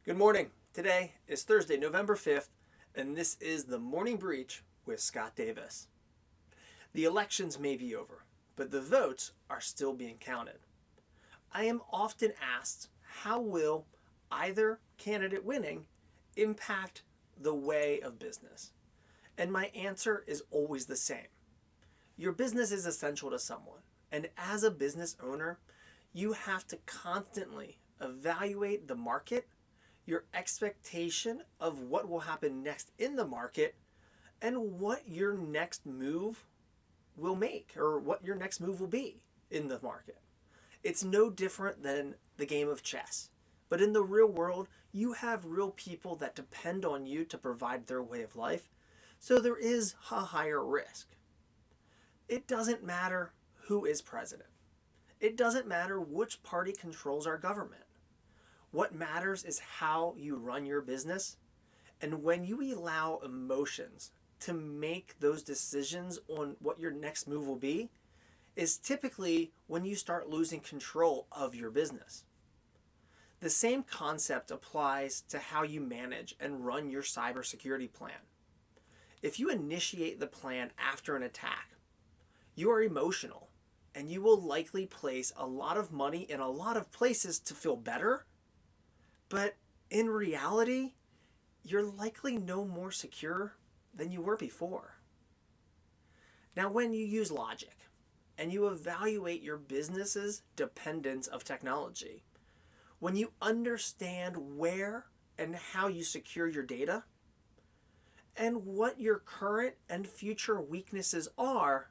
Good morning. Today is Thursday, November 5th, and this is the Morning Breach with Scott Davis. The elections may be over, but the votes are still being counted. I am often asked, how will either candidate winning impact the way of business? And my answer is always the same. Your business is essential to someone, and as a business owner, you have to constantly evaluate the market, your expectation of what will happen next in the market, and what your next move will make, or what your next move will be in the market. It's no different than the game of chess. But in the real world, you have real people that depend on you to provide their way of life, so there is a higher risk. It doesn't matter who is president. It doesn't matter which party controls our government. What matters is how you run your business, and when you allow emotions to make those decisions on what your next move will be, is typically when you start losing control of your business. The same concept applies to how you manage and run your cybersecurity plan. If you initiate the plan after an attack, you are emotional, and you will likely place a lot of money in a lot of places to feel better. But in reality, you're likely no more secure than you were before. Now, when you use logic and you evaluate your business's dependence of technology, when you understand where and how you secure your data, and what your current and future weaknesses are,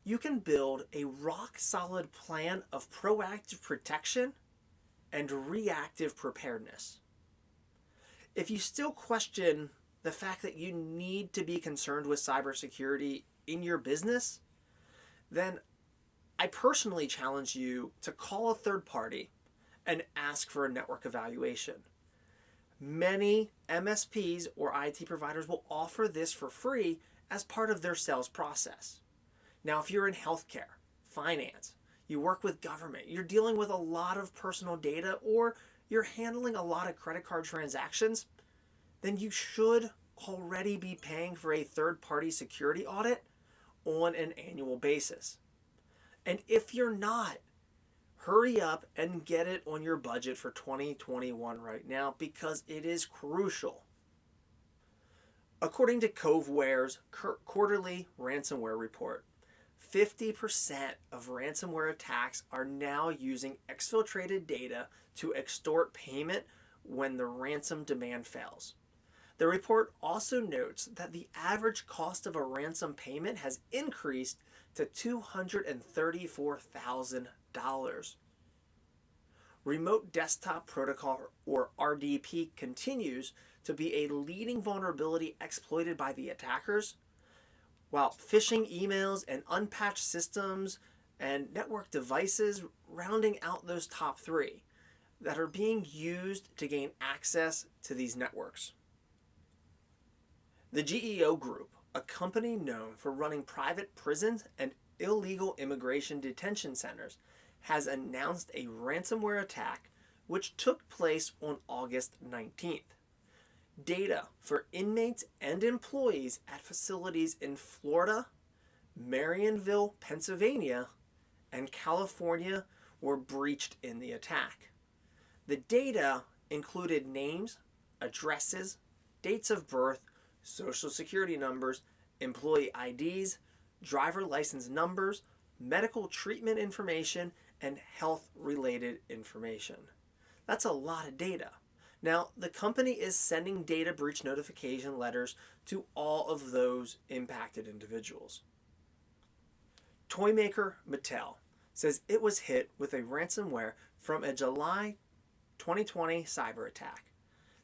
you can build a rock-solid plan of proactive protection and reactive preparedness. If you still question the fact that you need to be concerned with cybersecurity in your business, then I personally challenge you to call a third party and ask for a network evaluation. Many MSPs or IT providers will offer this for free as part of their sales process. Now, if you're in healthcare, finance, you work with government, you're dealing with a lot of personal data, or you're handling a lot of credit card transactions, then you should already be paying for a third-party security audit on an annual basis. And if you're not, hurry up and get it on your budget for 2021 right now, because it is crucial. According to Coveware's quarterly ransomware report, 50% of ransomware attacks are now using exfiltrated data to extort payment when the ransom demand fails. The report also notes that the average cost of a ransom payment has increased to $234,000. Remote Desktop Protocol, or RDP, continues to be a leading vulnerability exploited by the attackers, while phishing emails and unpatched systems and network devices rounding out those top three that are being used to gain access to these networks. The GEO Group, a company known for running private prisons and illegal immigration detention centers, has announced a ransomware attack which took place on August 19th. Data for inmates and employees at facilities in Florida, Marionville, Pennsylvania, and California were breached in the attack. The data included names, addresses, dates of birth, social security numbers, employee IDs, driver license numbers, medical treatment information, and health-related information. That's a lot of data. Now, the company is sending data breach notification letters to all of those impacted individuals. Toy maker Mattel says it was hit with a ransomware from a July 2020 cyber attack.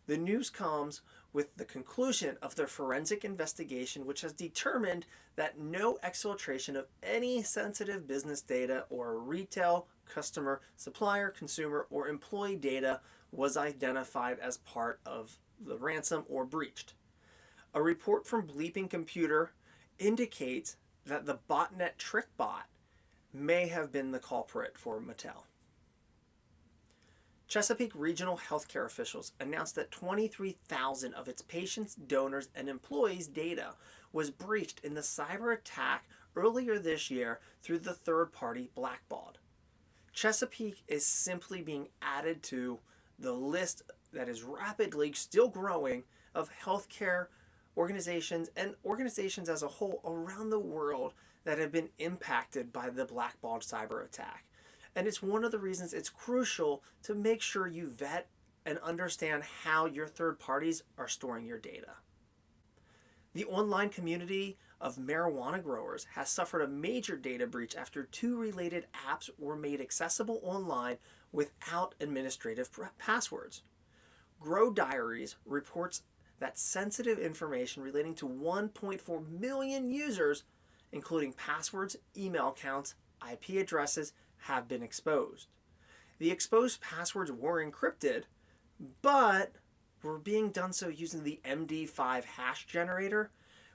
The news comes with the conclusion of their forensic investigation, which has determined that no exfiltration of any sensitive business data or retail, customer, supplier, consumer, or employee data was identified as part of the ransom or breached. A report from Bleeping Computer indicates that the botnet TrickBot may have been the culprit for Mattel. Chesapeake Regional Healthcare officials announced that 23,000 of its patients, donors, and employees' data was breached in the cyber attack earlier this year through the third-party Blackbaud. Chesapeake is simply being added to the list that is rapidly still growing of healthcare organizations and organizations as a whole around the world that have been impacted by the Blackbaud cyber attack. And it's one of the reasons it's crucial to make sure you vet and understand how your third parties are storing your data. The online community of marijuana growers has suffered a major data breach after 2 related apps were made accessible online without administrative passwords. Grow Diaries reports that sensitive information relating to 1.4 million users, including passwords, email accounts, IP addresses, have been exposed. The exposed passwords were encrypted, but were being done so using the MD5 hash generator,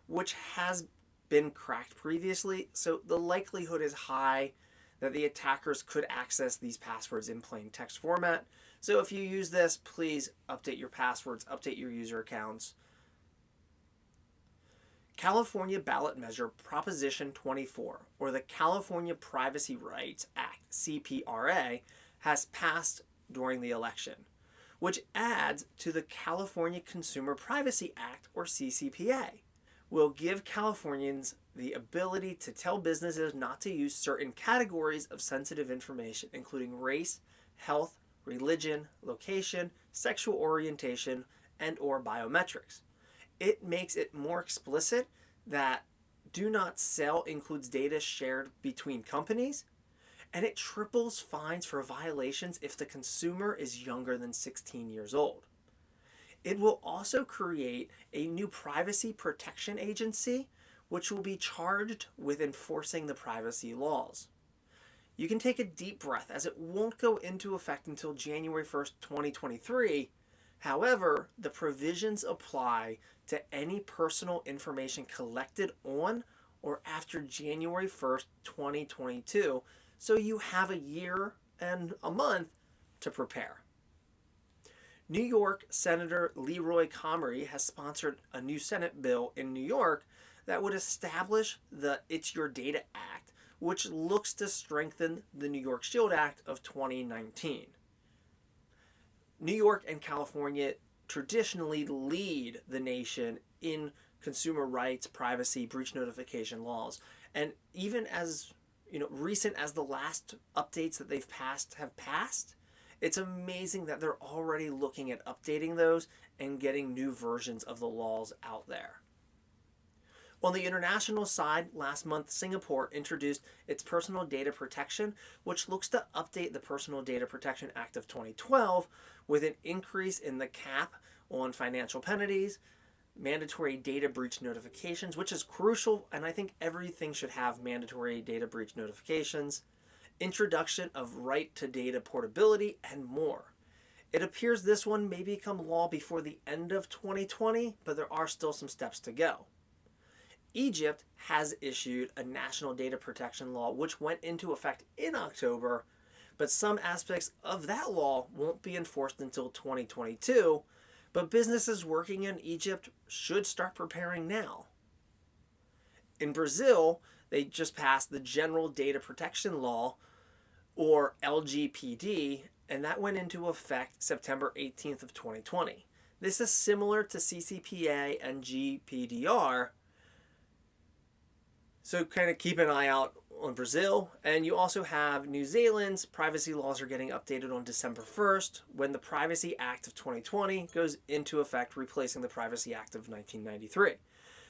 which has been cracked previously, so the likelihood is high that the attackers could access these passwords in plain text format. So if you use this, please update your passwords, update your user accounts. California ballot measure Proposition 24, or the California Privacy Rights Act, CPRA, has passed during the election, which adds to the California Consumer Privacy Act, or CCPA, will give Californians the ability to tell businesses not to use certain categories of sensitive information, including race, health, religion, location, sexual orientation, and/or biometrics. It makes it more explicit that do not sell includes data shared between companies, and it triples fines for violations if the consumer is younger than 16 years old. It will also create a new privacy protection agency, which will be charged with enforcing the privacy laws. You can take a deep breath, as it won't go into effect until January 1st, 2023. However, the provisions apply to any personal information collected on or after January 1st, 2022, so you have a year and a month to prepare. New York Senator Leroy Comrie has sponsored a new Senate bill in New York that would establish the It's Your Data Act, which looks to strengthen the New York ShieldAct of 2019. New York and California traditionally lead the nation in consumer rights, privacy, breach notification laws. And even as recent as the last updates that they've passed have passed, it's amazing that they're already looking at updating those and getting new versions of the laws out there. On the international side, last month, Singapore introduced its Personal Data Protection, which looks to update the Personal Data Protection Act of 2012 with an increase in the cap on financial penalties, mandatory data breach notifications, which is crucial, and I think everything should have mandatory data breach notifications, introduction of right to data portability, and more. It appears this one may become law before the end of 2020, but there are still some steps to go. Egypt has issued a national data protection law which went into effect in October, but some aspects of that law won't be enforced until 2022, but businesses working in Egypt should start preparing now. In Brazil, they just passed the General Data Protection Law, or LGPD, and that went into effect September 18th of 2020. This is similar to CCPA and GPDR, so kind of keep an eye out on Brazil. And you also have New Zealand's privacy laws are getting updated on December 1st when the Privacy Act of 2020 goes into effect, replacing the Privacy Act of 1993.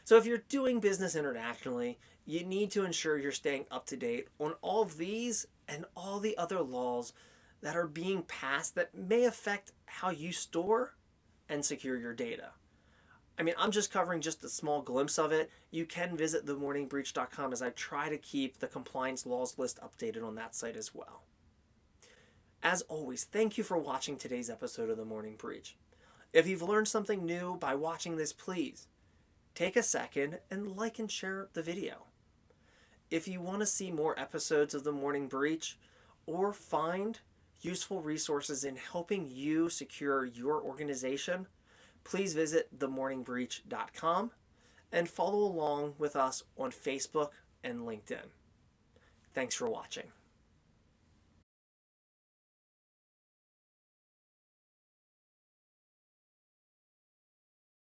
So if you're doing business internationally, you need to ensure you're staying up to date on all of these and all the other laws that are being passed that may affect how you store and secure your data. I mean, I'm just covering just a small glimpse of it. You can visit themorningbreach.com as I try to keep the compliance laws list updated on that site as well. As always, thank you for watching today's episode of The Morning Breach. If you've learned something new by watching this, please take a second and like and share the video. If you want to see more episodes of The Morning Breach or find useful resources in helping you secure your organization, please visit themorningbreach.com and follow along with us on Facebook and LinkedIn. Thanks for watching.